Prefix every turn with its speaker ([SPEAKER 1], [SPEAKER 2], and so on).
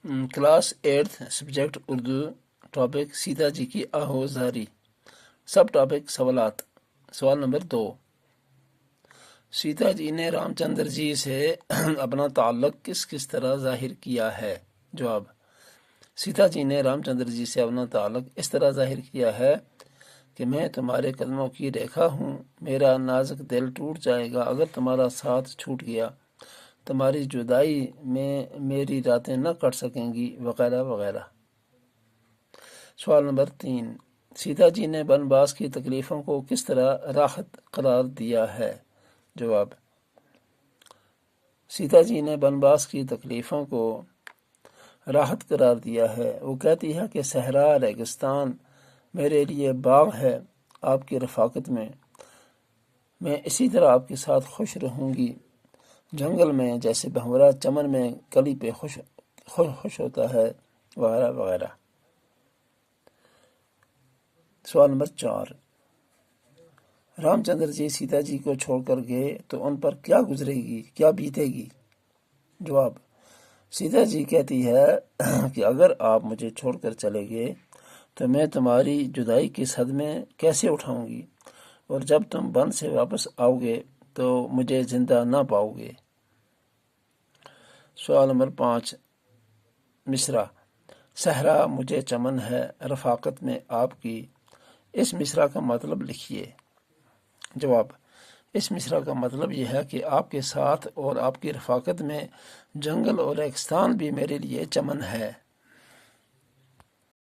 [SPEAKER 1] Class 8 subject Urdu, topic سیتا جی کی آہوزاری، سب topic سوالات۔ سوال نمبر 2، سیتا جی نے رام چندر جی سے اپنا تعلق کس کس طرح ظاہر کیا ہے؟ جواب، سیتا جی نے رام چندر جی سے اپنا تعلق اس طرح ظاہر کیا ہے کہ میں تمہارے قدموں کی ریکھا ہوں، میرا نازک دل ٹوٹ جائے گا اگر تمہارا ساتھ چھوٹ گیا، تمہاری جدائی میں میری راتیں نہ کٹ سکیں گی، وغیرہ وغیرہ۔ سوال نمبر 3، سیتا جی نے بنواس کی تکلیفوں کو کس طرح راحت قرار دیا ہے؟ جواب، سیتا جی نے بنواس کی تکلیفوں کو راحت قرار دیا ہے۔ وہ کہتی ہے کہ صحرا ریگستان میرے لیے باغ ہے آپ کی رفاقت میں اسی طرح آپ کے ساتھ خوش رہوں گی، جنگل میں جیسے بھنورا چمن میں کلی پہ خوش ہوتا ہے، وغیرہ وغیرہ۔ سوال نمبر 4، رام چندر جی سیتا جی کو چھوڑ کر گئے تو ان پر کیا گزرے گی، کیا بیتے گی؟ جواب، سیتا جی کہتی ہے کہ اگر آپ مجھے چھوڑ کر چلے گئے تو میں تمہاری جدائی کے صدمے کیسے اٹھاؤں گی، اور جب تم بن سے واپس آؤ گے تو مجھے زندہ نہ پاؤ گے۔ سوال نمبر 5، مصرع، صحرا مجھے چمن ہے رفاقت میں آپ کی، اس مصرع کا مطلب لکھیے۔ جواب، اس مصرع کا مطلب یہ ہے کہ آپ کے ساتھ اور آپ کی رفاقت میں جنگل اور ریگستان بھی میرے لیے چمن ہے۔